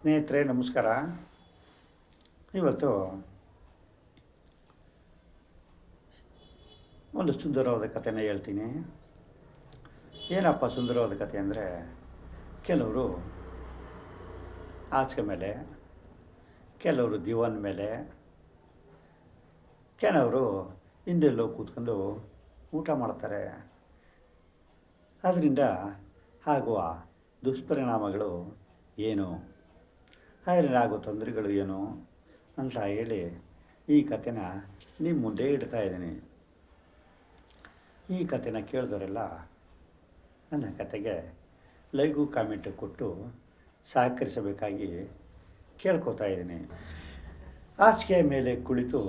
ಸ್ನೇಹಿತರೆ ನಮಸ್ಕಾರ. ಇವತ್ತು ಒಂದು ಸುಂದರವಾದ ಕಥೆನ ಹೇಳ್ತೀನಿ. ಏನಪ್ಪ ಸುಂದರವಾದ ಕಥೆ ಅಂದರೆ, ಕೆಲವರು ಹಾಸಿಗೆ ಮೇಲೆ, ಕೆಲವರು ದಿವಾನ್ ಮೇಲೆ, ಕೆಲವರು ಹಿಂದೆಲ್ಲೋ ಕೂತ್ಕೊಂಡು ಊಟ ಮಾಡ್ತಾರೆ. ಅದರಿಂದ ಆಗುವ ದುಷ್ಪರಿಣಾಮಗಳು ಏನು, ಅದರಿಂದ ಆಗೋ ತೊಂದರೆಗಳು ಏನು ಅಂತ ಹೇಳಿ ಈ ಕಥೆನ ನಿಮ್ಮ ಮುಂದೆ ಇಡ್ತಾ ಇದ್ದೀನಿ. ಈ ಕಥೆನ ಕೇಳಿದವರೆಲ್ಲ ನನ್ನ ಕತೆಗೆ ಲೈಕು ಕಾಮೆಂಟು ಕೊಟ್ಟು ಸಹಕರಿಸಬೇಕಾಗಿ ಕೇಳ್ಕೊತಾ ಇದ್ದೀನಿ. ಹಾಸಿಗೆ ಮೇಲೆ ಕುಳಿತು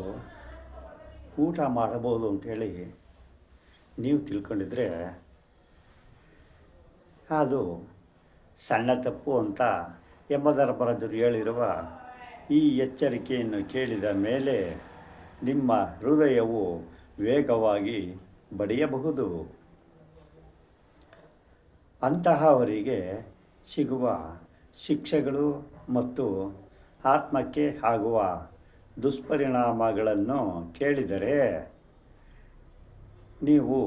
ಊಟ ಮಾಡಬಹುದು ಅಂಥೇಳಿ ನೀವು ತಿಳ್ಕೊಂಡಿದ್ರೆ ಅದು ಸಣ್ಣ ತಪ್ಪು ಅಂತ ಯಮಧರ್ಮರಾಜರು ಹೇಳಿರುವ ಈ ಎಚ್ಚರಿಕೆಯನ್ನು ಕೇಳಿದ ಮೇಲೆ ನಿಮ್ಮ ಹೃದಯವು ವೇಗವಾಗಿ ಬಡಿಯಬಹುದು. ಅಂತಹವರಿಗೆ ಸಿಗುವ ಶಿಕ್ಷೆಗಳು ಮತ್ತು ಆತ್ಮಕ್ಕೆ ಆಗುವ ದುಷ್ಪರಿಣಾಮಗಳನ್ನು ಕೇಳಿದರೆ ನೀವು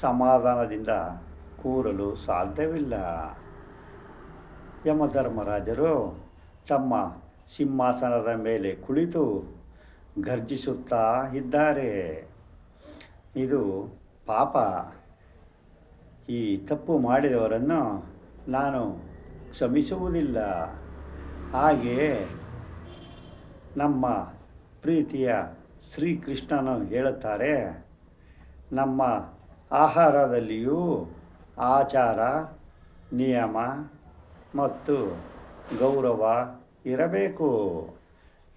ಸಮಾಧಾನದಿಂದ ಕೂರಲು ಸಾಧ್ಯವಿಲ್ಲ. ಯಮಧರ್ಮರಾಜರು ತಮ್ಮ ಸಿಂಹಾಸನದ ಮೇಲೆ ಕುಳಿತು ಗರ್ಜಿಸುತ್ತಾ ಇದ್ದಾರೆ. ಇದು ಪಾಪ. ಈ ತಪ್ಪು ಮಾಡಿದವರನ್ನು ನಾನು ಕ್ಷಮಿಸುವುದಿಲ್ಲ. ಹಾಗೆಯೇ ನಮ್ಮ ಪ್ರೀತಿಯ ಶ್ರೀಕೃಷ್ಣನು ಹೇಳುತ್ತಾರೆ, ನಮ್ಮ ಆಹಾರದಲ್ಲಿಯೂ ಆಚಾರ, ನಿಯಮ ಮತ್ತು ಗೌರವ ಇರಬೇಕು.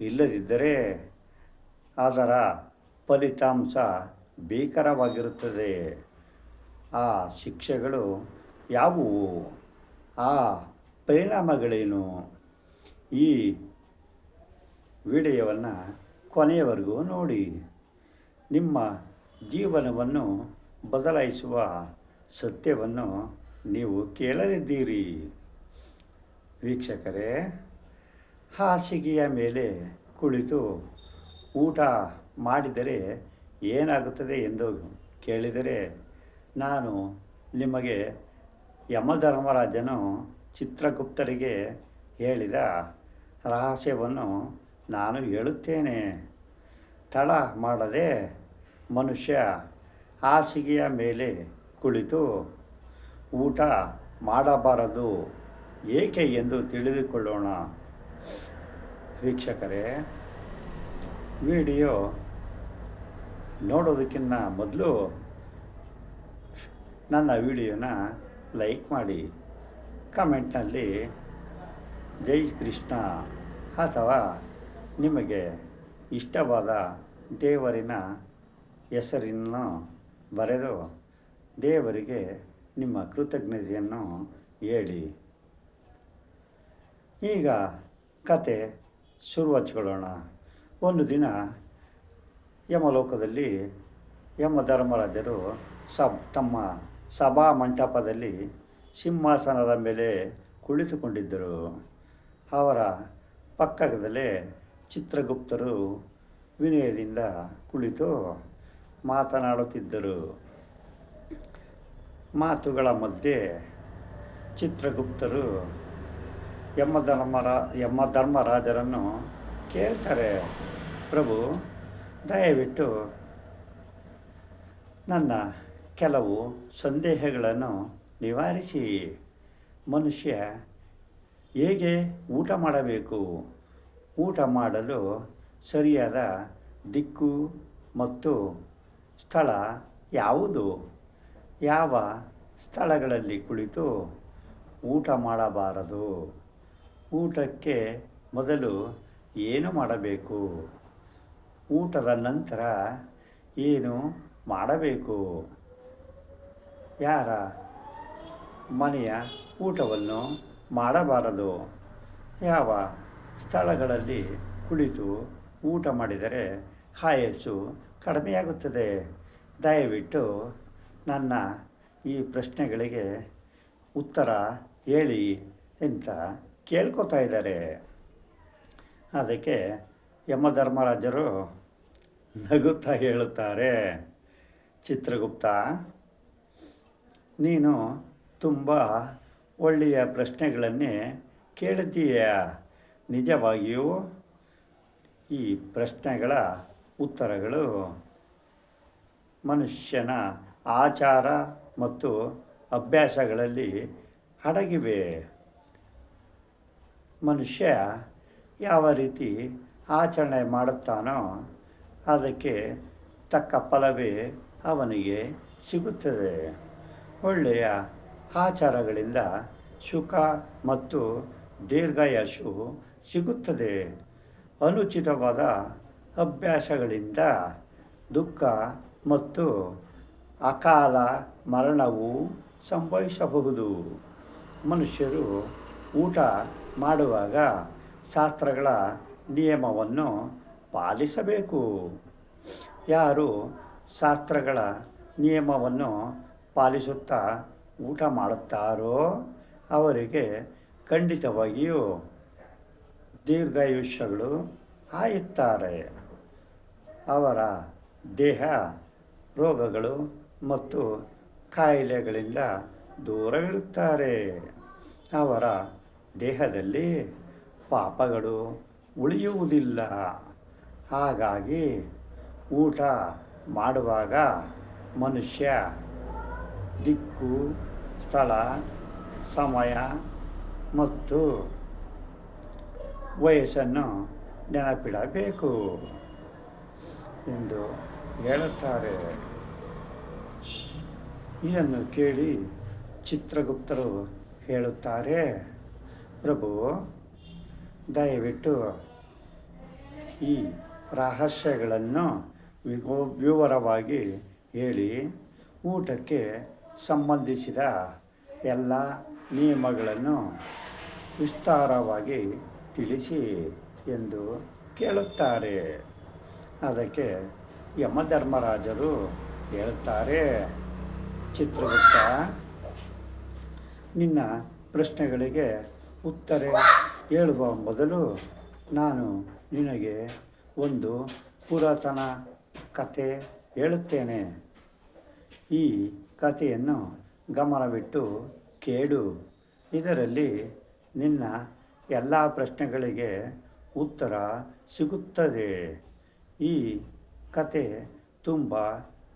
ಇಲ್ಲದಿದ್ದರೆ ಅದರ ಫಲಿತಾಂಶ ಭೀಕರವಾಗಿರುತ್ತದೆ. ಆ ಶಿಕ್ಷೆಗಳು ಯಾವುವು, ಆ ಪರಿಣಾಮಗಳೇನು? ಈ ವಿಡಿಯೋವನ್ನು ಕೊನೆಯವರೆಗೂ ನೋಡಿ. ನಿಮ್ಮ ಜೀವನವನ್ನು ಬದಲಾಯಿಸುವ ಸತ್ಯವನ್ನು ನೀವು ಕೇಳಲಿದ್ದೀರಿ. ವೀಕ್ಷಕರೇ, ಹಾಸಿಗೆಯ ಮೇಲೆ ಕುಳಿತು ಊಟ ಮಾಡಿದರೆ ಏನಾಗುತ್ತದೆ ಎಂದು ಕೇಳಿದರೆ, ನಾನು ನಿಮಗೆ ಯಮಧರ್ಮರಾಜನು ಚಿತ್ರಗುಪ್ತರಿಗೆ ಹೇಳಿದ ರಹಸ್ಯವನ್ನು ನಾನು ಹೇಳುತ್ತೇನೆ. ತಡ ಮಾಡದೆ ಮನುಷ್ಯ ಹಾಸಿಗೆಯ ಮೇಲೆ ಕುಳಿತು ಊಟ ಮಾಡಬಾರದು ಏಕೆ ಎಂದು ತಿಳಿದುಕೊಳ್ಳೋಣ. ವೀಕ್ಷಕರೇ, ವಿಡಿಯೋ ನೋಡೋದಕ್ಕಿಂತ ಮೊದಲು ನನ್ನ ವಿಡಿಯೋನ ಲೈಕ್ ಮಾಡಿ, ಕಮೆಂಟ್ನಲ್ಲಿ ಜೈ ಕೃಷ್ಣ ಅಥವಾ ನಿಮಗೆ ಇಷ್ಟವಾದ ದೇವರಿನ ಹೆಸರನ್ನು ಬರೆದು ದೇವರಿಗೆ ನಿಮ್ಮ ಕೃತಜ್ಞತೆಯನ್ನು ಹೇಳಿ. ಈಗ ಕತೆ ಶುರು ಹಚ್ಕೊಳ್ಳೋಣ. ಒಂದು ದಿನ ಯಮಲೋಕದಲ್ಲಿ ಯಮಧರ್ಮರಾಜರು ತಮ್ಮ ಸಭಾ ಮಂಟಪದಲ್ಲಿ ಸಿಂಹಾಸನದ ಮೇಲೆ ಕುಳಿತುಕೊಂಡಿದ್ದರು. ಅವರ ಪಕ್ಕದಲ್ಲೇ ಚಿತ್ರಗುಪ್ತರು ವಿನಯದಿಂದ ಕುಳಿತು ಮಾತನಾಡುತ್ತಿದ್ದರು. ಮಾತುಗಳ ಮಧ್ಯೆ ಚಿತ್ರಗುಪ್ತರು ಯಮಧರ್ಮರಾಜರನ್ನು ಕೇಳ್ತಾರೆ, ಪ್ರಭು, ದಯವಿಟ್ಟು ನನ್ನ ಕೆಲವು ಸಂದೇಹಗಳನ್ನು ನಿವಾರಿಸಿ. ಮನುಷ್ಯ ಹೇಗೆ ಊಟ ಮಾಡಬೇಕು? ಊಟ ಮಾಡಲು ಸರಿಯಾದ ದಿಕ್ಕು ಮತ್ತು ಸ್ಥಳ ಯಾವುದು? ಯಾವ ಸ್ಥಳಗಳಲ್ಲಿ ಕುಳಿತು ಊಟ ಮಾಡಬಾರದು? ಊಟಕ್ಕೆ ಮೊದಲು ಏನು ಮಾಡಬೇಕು? ಊಟದ ನಂತರ ಏನು ಮಾಡಬೇಕು? ಯಾರ ಮನೆಯ ಊಟವನ್ನು ಮಾಡಬಾರದು? ಯಾವ ಸ್ಥಳಗಳಲ್ಲಿ ಕುಳಿತು ಊಟ ಮಾಡಿದರೆ ಆಯಸ್ಸು ಕಡಿಮೆಯಾಗುತ್ತದೆ? ದಯವಿಟ್ಟು ನನ್ನ ಈ ಪ್ರಶ್ನೆಗಳಿಗೆ ಉತ್ತರ ಹೇಳಿ ಅಂತ ಕೇಳ್ಕೊತಾ ಇದ್ದಾರೆ. ಅದಕ್ಕೆ ಯಮಧರ್ಮರಾಜರು ನಗುತ್ತಾ ಹೇಳುತ್ತಾರೆ, ಚಿತ್ರಗುಪ್ತ, ನೀನು ತುಂಬ ಒಳ್ಳೆಯ ಪ್ರಶ್ನೆಗಳನ್ನೇ ಕೇಳಿದ್ದೀಯ. ನಿಜವಾಗಿಯೂ ಈ ಪ್ರಶ್ನೆಗಳ ಉತ್ತರಗಳು ಮನುಷ್ಯನ ಆಚಾರ ಮತ್ತು ಅಭ್ಯಾಸಗಳಲ್ಲಿ ಅಡಗಿವೆ. ಮನುಷ್ಯ ಯಾವ ರೀತಿ ಆಚರಣೆ ಮಾಡುತ್ತಾನೋ ಅದಕ್ಕೆ ತಕ್ಕ ಫಲವೇ ಅವನಿಗೆ ಸಿಗುತ್ತದೆ. ಒಳ್ಳೆಯ ಆಚಾರಗಳಿಂದ ಸುಖ ಮತ್ತು ದೀರ್ಘಾಯಸ್ಸು ಸಿಗುತ್ತದೆ. ಅನುಚಿತವಾದ ಅಭ್ಯಾಸಗಳಿಂದ ದುಃಖ ಮತ್ತು ಅಕಾಲ ಮರಣವು ಸಂಭವಿಸಬಹುದು. ಮನುಷ್ಯರು ಊಟ ಮಾಡುವಾಗ ಶಾಸ್ತ್ರಗಳ ನಿಯಮವನ್ನು ಪಾಲಿಸಬೇಕು. ಯಾರು ಶಾಸ್ತ್ರಗಳ ನಿಯಮವನ್ನು ಪಾಲಿಸುತ್ತಾ ಊಟ ಮಾಡುತ್ತಾರೋ ಅವರಿಗೆ ಖಂಡಿತವಾಗಿಯೂ ದೀರ್ಘಾಯುಷ್ಯಗಳು ಆಯುತ್ತಾರೆ. ಅವರ ದೇಹ ರೋಗಗಳು ಮತ್ತು ಕಾಯಿಲೆಗಳಿಂದ ದೂರವಿರುತ್ತಾರೆ. ಅವರ ದೇಹದಲ್ಲಿ ಪಾಪಗಳು ಉಳಿಯುವುದಿಲ್ಲ. ಹಾಗಾಗಿ ಊಟ ಮಾಡುವಾಗ ಮನುಷ್ಯ ದಿಕ್ಕು, ಸ್ಥಳ, ಸಮಯ ಮತ್ತು ವಯಸ್ಸನ್ನು ನೆನಪಿಡಬೇಕು ಎಂದು ಹೇಳುತ್ತಾರೆ. ಇದನ್ನು ಕೇಳಿ ಚಿತ್ರಗುಪ್ತರು ಹೇಳುತ್ತಾರೆ, ಪ್ರಭು, ದಯವಿಟ್ಟು ಈ ರಹಸ್ಯಗಳನ್ನು ವಿವರವಾಗಿ ಹೇಳಿ ಊಟಕ್ಕೆ ಸಂಬಂಧಿಸಿದ ಎಲ್ಲ ನಿಯಮಗಳನ್ನು ವಿಸ್ತಾರವಾಗಿ ತಿಳಿಸಿ ಎಂದು ಕೇಳುತ್ತಾರೆ. ಅದಕ್ಕೆ ಯಮಧರ್ಮರಾಜರು ಹೇಳುತ್ತಾರೆ, ಚಿತ್ರಗುಪ್ತ, ನಿನ್ನ ಪ್ರಶ್ನೆಗಳಿಗೆ ಉತ್ತರ ಹೇಳುವ ಮೊದಲು ನಾನು ನಿನಗೆ ಒಂದು ಪುರಾತನ ಕತೆ ಹೇಳುತ್ತೇನೆ. ಈ ಕಥೆಯನ್ನು ಗಮನವಿಟ್ಟು ಕೇಳು. ಇದರಲ್ಲಿ ನಿನ್ನ ಎಲ್ಲ ಪ್ರಶ್ನೆಗಳಿಗೆ ಉತ್ತರ ಸಿಗುತ್ತದೆ. ಈ ಕತೆ ತುಂಬ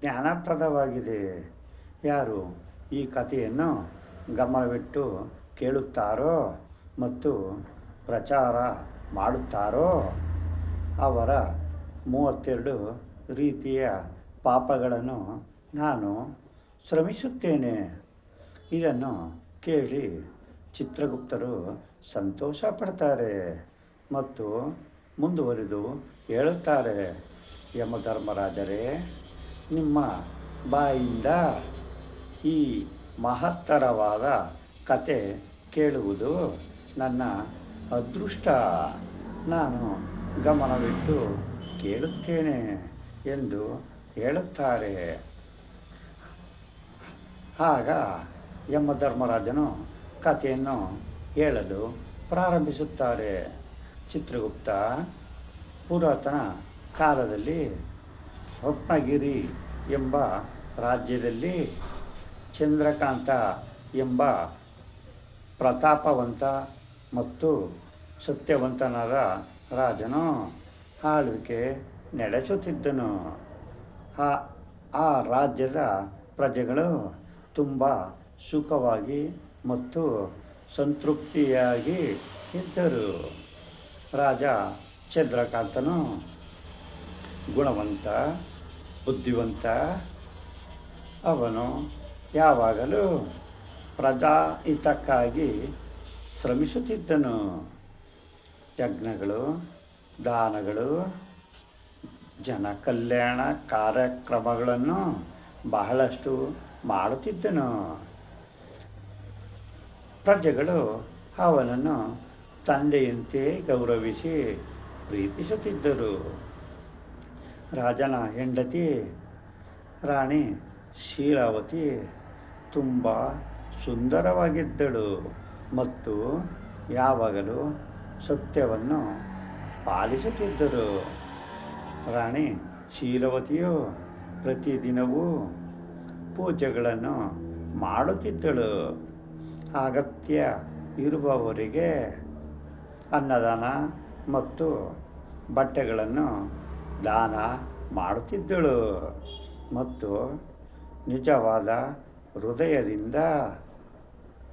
ಜ್ಞಾನಪ್ರದವಾಗಿದೆ. ಯಾರು ಈ ಕಥೆಯನ್ನು ಗಮನವಿಟ್ಟು ಕೇಳುತ್ತಾರೋ ಮತ್ತು ಪ್ರಚಾರ ಮಾಡುತ್ತಾರೋ ಅವರ 32 ರೀತಿಯ ಪಾಪಗಳನ್ನು ನಾನು ಶ್ರಮಿಸುತ್ತೇನೆ. ಇದನ್ನು ಕೇಳಿ ಚಿತ್ರಗುಪ್ತರು ಸಂತೋಷ ಪಡ್ತಾರೆ ಮತ್ತು ಮುಂದುವರಿದು ಹೇಳುತ್ತಾರೆ, ಯಮಧರ್ಮರಾಜರೇ, ನಿಮ್ಮ ಬಾಯಿಂದ ಈ ಮಹತ್ತರವಾದ ಕತೆ ಕೇಳುವುದು ನನ್ನ ಅದೃಷ್ಟ. ನಾನು ಗಮನವಿಟ್ಟು ಕೇಳುತ್ತೇನೆ ಎಂದು ಹೇಳುತ್ತಾರೆ. ಆಗ ಯಮಧರ್ಮರಾಜನು ಕಥೆಯನ್ನು ಹೇಳಲು ಪ್ರಾರಂಭಿಸುತ್ತಾರೆ. ಚಿತ್ರಗುಪ್ತ, ಪುರಾತನ ಕಾಲದಲ್ಲಿ ರತ್ನಗಿರಿ ಎಂಬ ರಾಜ್ಯದಲ್ಲಿ ಚಂದ್ರಕಾಂತ ಎಂಬ ಪ್ರತಾಪವಂತ ಮತ್ತು ಸತ್ಯವಂತನಾದ ರಾಜನು ಆಳ್ವಿಕೆ ನಡೆಸುತ್ತಿದ್ದನು. ಆ ರಾಜ್ಯದ ಪ್ರಜೆಗಳು ತುಂಬ ಸುಖವಾಗಿ ಮತ್ತು ಸಂತೃಪ್ತಿಯಾಗಿ ಇದ್ದರು. ರಾಜ ಚಂದ್ರಕಾಂತನು ಗುಣವಂತ, ಬುದ್ಧಿವಂತ. ಅವನು ಯಾವಾಗಲೂ ಪ್ರಜಾಹಿತಕ್ಕಾಗಿ ಶ್ರಮಿಸುತ್ತಿದ್ದನು. ಯಜ್ಞಗಳು, ದಾನಗಳು, ಜನ ಕಲ್ಯಾಣ ಕಾರ್ಯಕ್ರಮಗಳನ್ನು ಬಹಳಷ್ಟು ಮಾಡುತ್ತಿದ್ದನು. ಪ್ರಜೆಗಳು ಅವನನ್ನು ತಂದೆಯಂತೆ ಗೌರವಿಸಿ ಪ್ರೀತಿಸುತ್ತಿದ್ದರು. ರಾಜನ ಹೆಂಡತಿ ರಾಣಿ ಶೀಲಾವತಿ ತುಂಬ ಸುಂದರವಾಗಿದ್ದಳು ಮತ್ತು ಯಾವಾಗಲೂ ಸತ್ಯವನ್ನು ಪಾಲಿಸುತ್ತಿದ್ದರು. ರಾಣಿ ಶೀಲವತಿಯು ಪ್ರತಿದಿನವೂ ಪೂಜೆಗಳನ್ನು ಮಾಡುತ್ತಿದ್ದಳು. ಅಗತ್ಯ ಇರುವವರಿಗೆ ಅನ್ನದಾನ ಮತ್ತು ಬಟ್ಟೆಗಳನ್ನು ದಾನ ಮಾಡುತ್ತಿದ್ದಳು ಮತ್ತು ನಿಜವಾದ ಹೃದಯದಿಂದ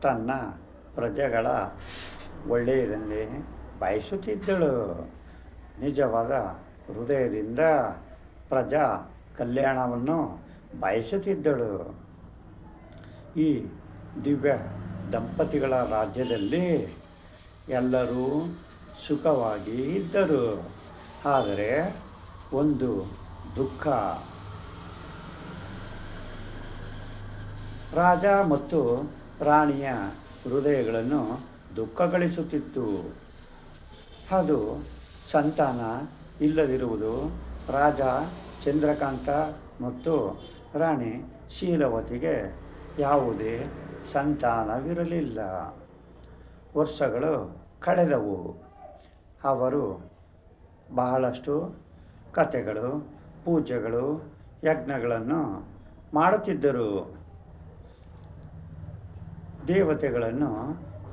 ತನ್ನ ಪ್ರಜೆಗಳ ಒಳ್ಳೆಯದನ್ನೇ ಬಯಸುತ್ತಿದ್ದಳು. ನಿಜವಾದ ಹೃದಯದಿಂದ ಪ್ರಜಾ ಕಲ್ಯಾಣವನ್ನು ಬಯಸುತ್ತಿದ್ದಳು. ಈ ದಿವ್ಯ ದಂಪತಿಗಳ ರಾಜ್ಯದಲ್ಲಿ ಎಲ್ಲರೂ ಸುಖವಾಗಿ ಇದ್ದರು. ಆದರೆ ಒಂದು ದುಃಖ. ರಾಜ ಮತ್ತು ರಾಣಿಯ ಹೃದಯಗಳನ್ನು ದುಃಖಗಳಿಸುತ್ತಿತ್ತು. ಅದು ಸಂತಾನ ಇಲ್ಲದಿರುವುದು. ರಾಜ ಚಂದ್ರಕಾಂತ ಮತ್ತು ರಾಣಿ ಶೀಲವತಿಗೆ ಯಾವುದೇ ಸಂತಾನವಿರಲಿಲ್ಲ. ವರ್ಷಗಳು ಕಳೆದವು. ಅವರು ಬಹಳಷ್ಟು ಕಥೆಗಳು, ಪೂಜೆಗಳು, ಯಜ್ಞಗಳನ್ನು ಮಾಡುತ್ತಿದ್ದರು. ದೇವತೆಗಳನ್ನು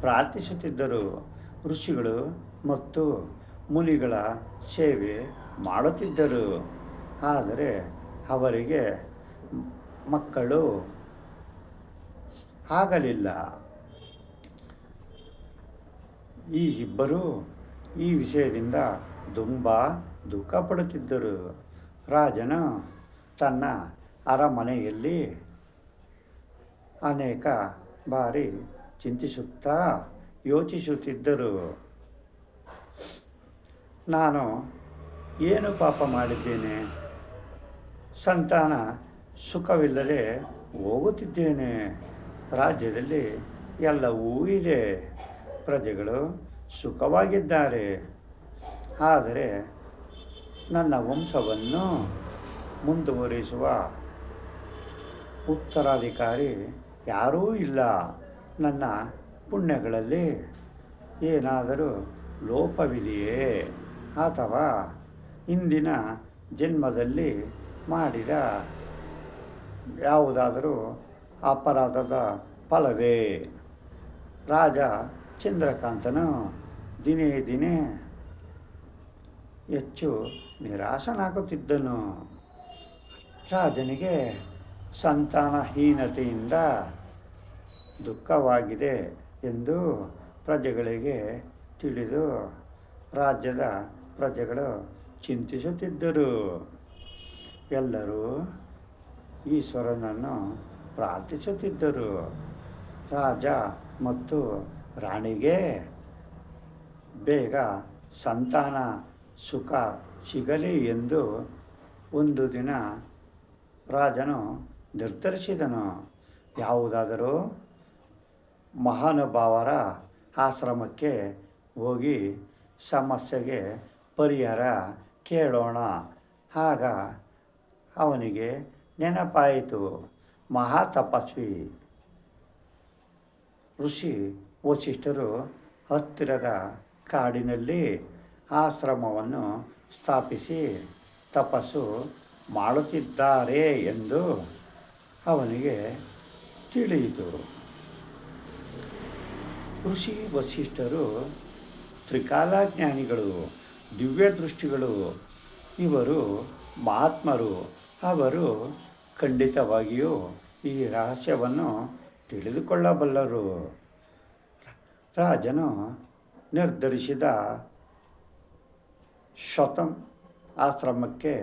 ಪ್ರಾರ್ಥಿಸುತ್ತಿದ್ದರು. ಋಷಿಗಳು ಮತ್ತು ಮುನಿಗಳ ಸೇವೆ ಮಾಡುತ್ತಿದ್ದರು. ಆದರೆ ಅವರಿಗೆ ಮಕ್ಕಳು ಆಗಲಿಲ್ಲ. ಈ ಇಬ್ಬರು ಈ ವಿಷಯದಿಂದ ತುಂಬ ದುಃಖಪಡುತ್ತಿದ್ದರು. ರಾಜನು ತನ್ನ ಅರಮನೆಯಲ್ಲಿ ಅನೇಕ ಬಾರಿ ಚಿಂತಿಸುತ್ತಾ ಯೋಚಿಸುತ್ತಿದ್ದರು. ನಾನು ಏನು ಪಾಪ ಮಾಡಿದ್ದೇನೆ? ಸಂತಾನ ಸುಖವಿಲ್ಲದೆ ಹೋಗುತ್ತಿದ್ದೇನೆ. ರಾಜ್ಯದಲ್ಲಿ ಎಲ್ಲವೂ ಇದೆ, ಪ್ರಜೆಗಳು ಸುಖವಾಗಿದ್ದಾರೆ. ಆದರೆ ನನ್ನ ವಂಶವನ್ನು ಮುಂದುವರಿಸುವ ಉತ್ತರಾಧಿಕಾರಿ ಯಾರೂ ಇಲ್ಲ. ನನ್ನ ಪುಣ್ಯಗಳಲ್ಲಿ ಏನಾದರೂ ಲೋಪವಿದೆಯೇ? ಅಥವಾ ಹಿಂದಿನ ಜನ್ಮದಲ್ಲಿ ಮಾಡಿದ ಯಾವುದಾದರೂ ಅಪರಾಧದ ಫಲವೇ? ರಾಜ ಚಂದ್ರಕಾಂತನು ದಿನೇ ದಿನೇ ಹೆಚ್ಚು ನಿರಾಶನಾಗುತ್ತಿದ್ದನು. ರಾಜನಿಗೆ ಸಂತಾನಹೀನತೆಯಿಂದ ದುಃಖವಾಗಿದೆ ಎಂದು ಪ್ರಜೆಗಳಿಗೆ ತಿಳಿದು ರಾಜ್ಯದ ಪ್ರಜೆಗಳು ಚಿಂತಿಸುತ್ತಿದ್ದರು. ಎಲ್ಲರೂ ಈಶ್ವರನನ್ನು ಪ್ರಾರ್ಥಿಸುತ್ತಿದ್ದರು. ರಾಜ ಮತ್ತು ರಾಣಿಗೆ ಬೇಗ ಸಂತಾನ ಸುಖ ಸಿಗಲಿ ಎಂದು ಒಂದು ದಿನ ರಾಜನು ನಿರ್ಧರಿಸಿದನು. ಯಾವುದಾದರೂ ಮಹಾನುಭಾವರ ಆಶ್ರಮಕ್ಕೆ ಹೋಗಿ ಸಮಸ್ಯೆಗೆ ಪರಿಹಾರ ಕೇಳೋಣ. ಆಗ ಅವನಿಗೆ ನೆನಪಾಯಿತು, ಮಹಾತಪಸ್ವಿ ಋಷಿ ವಸಿಷ್ಠರು ಹತ್ತಿರದ ಕಾಡಿನಲ್ಲಿ ಆಶ್ರಮವನ್ನು ಸ್ಥಾಪಿಸಿ ತಪಸ್ಸು ಮಾಡುತ್ತಿದ್ದಾರೆ ಎಂದು ಅವನಿಗೆ ತಿಳಿಯಿತು. ಋಷಿ ವಸಿಷ್ಠರು ತ್ರಿಕಾಲಜ್ಞಾನಿಗಳು, ದಿವ್ಯ ದೃಷ್ಟಿಗಳು. ಇವರು ಮಹಾತ್ಮರು. ಅವರು ಖಂಡಿತವಾಗಿಯೂ ಈ ರಹಸ್ಯವನ್ನು ತಿಳಿದುಕೊಳ್ಳಬಲ್ಲರು. ರಾಜನು ನಿರ್ಧರಿಸಿದ ಶ್ವತಂ ಆಶ್ರಮಕ್ಕೆ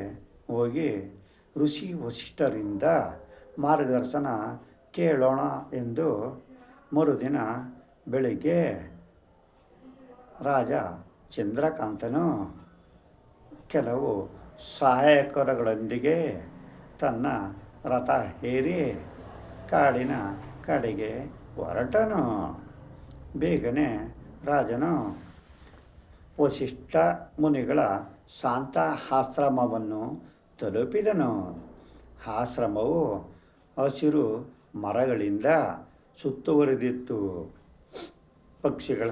ಹೋಗಿ ಋಷಿ ವಸಿಷ್ಠರಿಂದ ಮಾರ್ಗದರ್ಶನ ಕೇಳೋಣ ಎಂದು ಮರುದಿನ ಬೆಳಿಗ್ಗೆ ರಾಜ ಚಂದ್ರಕಾಂತನು ಕೆಲವು ಸಹಾಯಕರುಗಳೊಂದಿಗೆ ತನ್ನ ರಥ ಏರಿ ಕಾಡಿನ ಕಡೆಗೆ ಹೊರಟನು. ಬೇಗನೆ ರಾಜನು ವಸಿಷ್ಠ ಮುನಿಗಳ ಶಾಂತ ಆಶ್ರಮವನ್ನು ತಲುಪಿದನು. ಆಶ್ರಮವು ಹಸಿರು ಮರಗಳಿಂದ ಸುತ್ತುವರಿದಿತ್ತು. ಪಕ್ಷಿಗಳ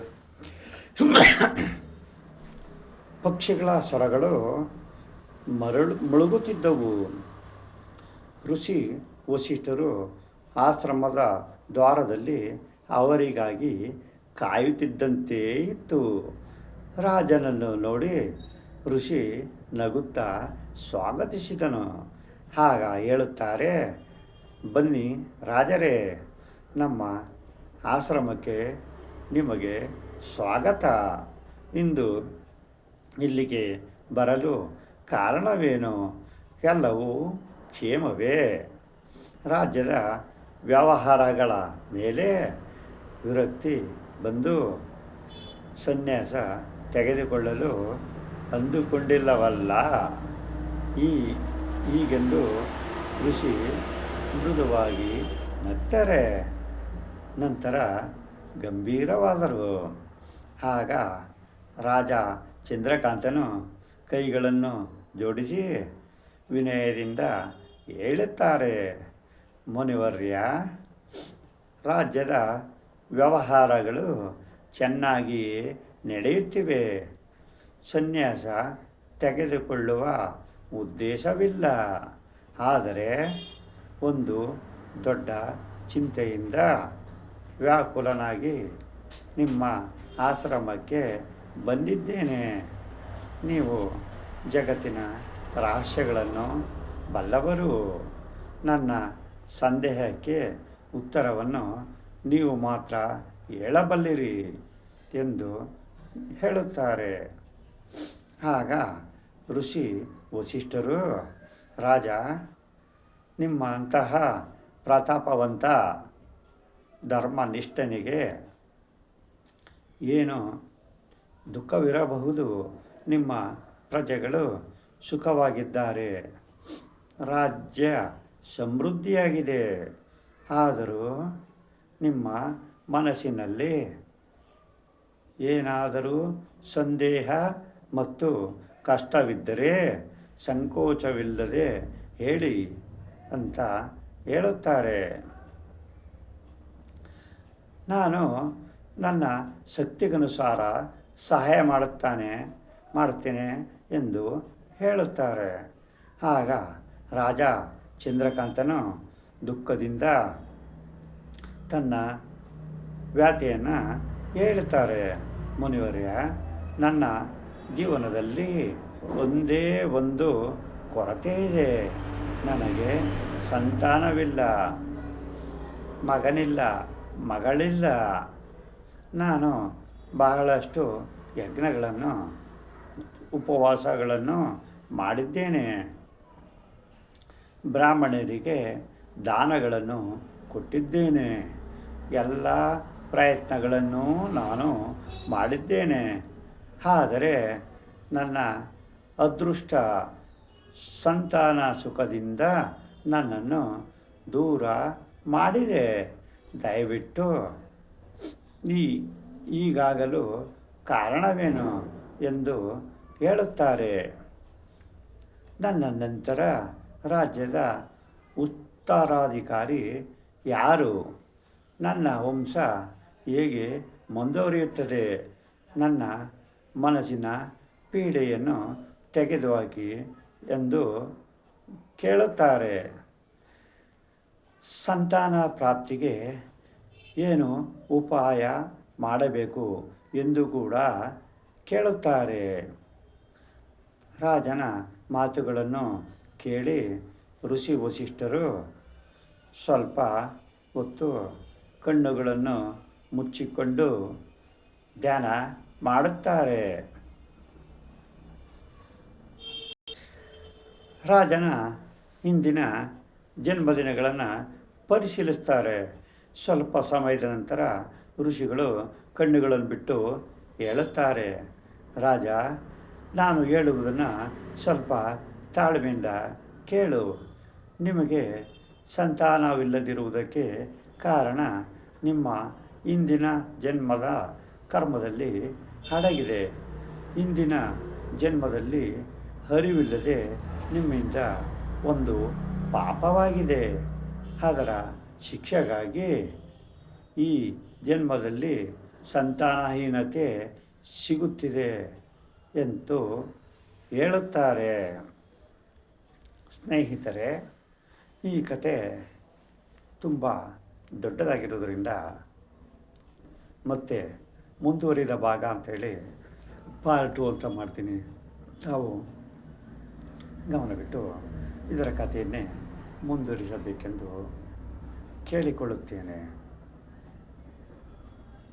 ಪಕ್ಷಿಗಳ ಸ್ವರಗಳು ಮುಳುಗುತ್ತಿದ್ದವು. ಋಷಿ ವಸಿಷ್ಠರು ಆಶ್ರಮದ ದ್ವಾರದಲ್ಲಿ ಅವರಿಗಾಗಿ ಕಾಯುತ್ತಿದ್ದಂತೆ ಇತ್ತು. ರಾಜನನ್ನು ನೋಡಿ ಋಷಿ ನಗುತ್ತಾ ಸ್ವಾಗತಿಸಿದನು. ಆಗ ಹೇಳುತ್ತಾರೆ, ಬನ್ನಿ ರಾಜರೇ, ನಮ್ಮ ಆಶ್ರಮಕ್ಕೆ ನಿಮಗೆ ಸ್ವಾಗತ. ಇಂದು ಇಲ್ಲಿಗೆ ಬರಲು ಕಾರಣವೇನು? ಎಲ್ಲವೂ ಕ್ಷೇಮವೇ? ರಾಜ್ಯದ ವ್ಯವಹಾರಗಳ ಮೇಲೆ ವಿರಕ್ತಿ ಬಂದು ಸನ್ಯಾಸ ತೆಗೆದುಕೊಳ್ಳಲು ಅಂದುಕೊಂಡಿಲ್ಲವಲ್ಲ? ಹೀಗೆಂದು ಋಷಿ ಮೃದುವಾಗಿ ನಗ್ತಾರೆ. ನಂತರ ಗಂಭೀರವಾದರು. ಆಗ ರಾಜ ಚಂದ್ರಕಾಂತನು ಕೈಗಳನ್ನು ಜೋಡಿಸಿ ವಿನಯದಿಂದ ಹೇಳುತ್ತಾರೆ, ಮುನಿವರ್ಯ, ರಾಜ್ಯದ ವ್ಯವಹಾರಗಳು ಚೆನ್ನಾಗಿ ನಡೆಯುತ್ತಿವೆ. ಸನ್ಯಾಸ ತೆಗೆದುಕೊಳ್ಳುವ ಉದ್ದೇಶವಿಲ್ಲ. ಆದರೆ ಒಂದು ದೊಡ್ಡ ಚಿಂತೆಯಿಂದ ವ್ಯಾಕುಲನಾಗಿ ನಿಮ್ಮ ಆಶ್ರಮಕ್ಕೆ ಬಂದಿದ್ದೇನೆ. ನೀವು ಜಗತ್ತಿನ ರಹಸ್ಯಗಳನ್ನು ಬಲ್ಲವರು. ನನ್ನ ಸಂದೇಹಕ್ಕೆ ಉತ್ತರವನ್ನು ನೀವು ಮಾತ್ರ ಹೇಳಬಲ್ಲಿರಿ ಎಂದು ಹೇಳುತ್ತಾರೆ. ಆಗ ಋಷಿ ವಸಿಷ್ಠರು, ರಾಜ, ನಿಮ್ಮಂತಹ ಪ್ರತಾಪವಂತ ಧರ್ಮನಿಷ್ಠನಿಗೆ ಏನು ದುಃಖವಿರಬಹುದು? ನಿಮ್ಮ ಪ್ರಜೆಗಳು ಸುಖವಾಗಿದ್ದಾರೆ, ರಾಜ್ಯ ಸಮೃದ್ಧಿಯಾಗಿದೆ. ಆದರೂ ನಿಮ್ಮ ಮನಸ್ಸಿನಲ್ಲಿ ಏನಾದರೂ ಸಂದೇಹ ಮತ್ತು ಕಷ್ಟವಿದ್ದರೆ ಸಂಕೋಚವಿಲ್ಲದೆ ಹೇಳಿ ಅಂತ ಹೇಳುತ್ತಾರೆ. ನಾನು ನನ್ನ ಶಕ್ತಿಗನುಸಾರ ಸಹಾಯ ಮಾಡುತ್ತೇನೆ ಎಂದು ಹೇಳುತ್ತಾರೆ. ಆಗ ರಾಜ ಚಂದ್ರಕಾಂತನು ದುಃಖದಿಂದ ತನ್ನ ವ್ಯಾಧಿಯನ್ನು ಹೇಳುತ್ತಾರೆ. ಮುನಿವರ್ಯ, ನನ್ನ ಜೀವನದಲ್ಲಿ ಒಂದೇ ಒಂದು ಕೊರತೆ ಇದೆ. ನನಗೆ ಸಂತಾನವಿಲ್ಲ, ಮಗನಿಲ್ಲ, ಮಗಳಿಲ್ಲ. ನಾನು ಬಹಳಷ್ಟು ಯಜ್ಞಗಳನ್ನು ಉಪವಾಸಗಳನ್ನು ಮಾಡಿದ್ದೇನೆ. ಬ್ರಾಹ್ಮಣರಿಗೆ ದಾನಗಳನ್ನು ಕೊಟ್ಟಿದ್ದೇನೆ. ಎಲ್ಲ ಪ್ರಯತ್ನಗಳನ್ನು ನಾನು ಮಾಡಿದ್ದೇನೆ. ಆದರೆ ನನ್ನ ಅದೃಷ್ಟ ಸಂತಾನ ಸುಖದಿಂದ ನನ್ನನ್ನು ದೂರ ಮಾಡಿದೆ. ದಯವಿಟ್ಟು ಈಗಾಗಲೂ ಕಾರಣವೇನು ಎಂದು ಹೇಳುತ್ತಾರೆ. ನನ್ನ ನಂತರ ರಾಜ್ಯದ ಉತ್ತರಾಧಿಕಾರಿ ಯಾರು? ನನ್ನ ವಂಶ ಹೇಗೆ ಮುಂದುವರಿಯುತ್ತದೆ? ನನ್ನ ಮನಸ್ಸಿನ ಪೀಡೆಯನ್ನು ತೆಗೆದುಹಾಕಿ ಎಂದು ಕೇಳುತ್ತಾರೆ. ಸಂತಾನ ಪ್ರಾಪ್ತಿಗೆ ಏನು ಉಪಾಯ ಮಾಡಬೇಕು ಎಂದು ಕೂಡ ಕೇಳುತ್ತಾರೆ. ರಾಜನ ಮಾತುಗಳನ್ನು ಕೇಳಿ ಋಷಿ ವಸಿಷ್ಠರು ಸ್ವಲ್ಪ ಹೊತ್ತು ಕಣ್ಣುಗಳನ್ನು ಮುಚ್ಚಿಕೊಂಡು ಧ್ಯಾನ ಮಾಡುತ್ತಾರೆ. ರಾಜನ ಹಿಂದಿನ ಜನ್ಮದಿನಗಳನ್ನು ಪರಿಶೀಲಿಸ್ತಾರೆ. ಸ್ವಲ್ಪ ಸಮಯದ ನಂತರ ಋಷಿಗಳು ಕಣ್ಣುಗಳನ್ನು ಬಿಟ್ಟು ಹೇಳುತ್ತಾರೆ, ರಾಜ, ನಾನು ಹೇಳುವುದನ್ನು ಸ್ವಲ್ಪ ತಾಳ್ಮೆಯಿಂದ ಕೇಳು. ನಿಮಗೆ ಸಂತಾನವಿಲ್ಲದಿರುವುದಕ್ಕೆ ಕಾರಣ ನಿಮ್ಮ ಇಂದಿನ ಜನ್ಮದ ಕರ್ಮದಲ್ಲಿ ಅಡಗಿದೆ. ಇಂದಿನ ಜನ್ಮದಲ್ಲಿ ಅರಿವಿಲ್ಲದೆ ನಿಮ್ಮಿಂದ ಒಂದು ಪಾಪವಾಗಿದೆ. ಅದರ ಶಿಕ್ಷೆಗಾಗಿ ಈ ಜನ್ಮದಲ್ಲಿ ಸಂತಾನಹೀನತೆ ಸಿಗುತ್ತಿದೆ ಎಂದು ಹೇಳುತ್ತಾರೆ. ಸ್ನೇಹಿತರೆ, ಈ ಕತೆ ತುಂಬ ದೊಡ್ಡದಾಗಿರೋದ್ರಿಂದ ಮತ್ತೆ ಮುಂದುವರಿದ ಭಾಗ ಅಂಥೇಳಿ ಪಾರ್ಟ್ 2 ಅಂತ ಮಾಡ್ತೀನಿ. ತಾವು ಗಮನವಿಟ್ಟು ಇದರ ಕಥೆಯನ್ನೇ ಮುಂದುವರಿಸಬೇಕೆಂದು ಕೇಳಿಕೊಳ್ಳುತ್ತೇನೆ.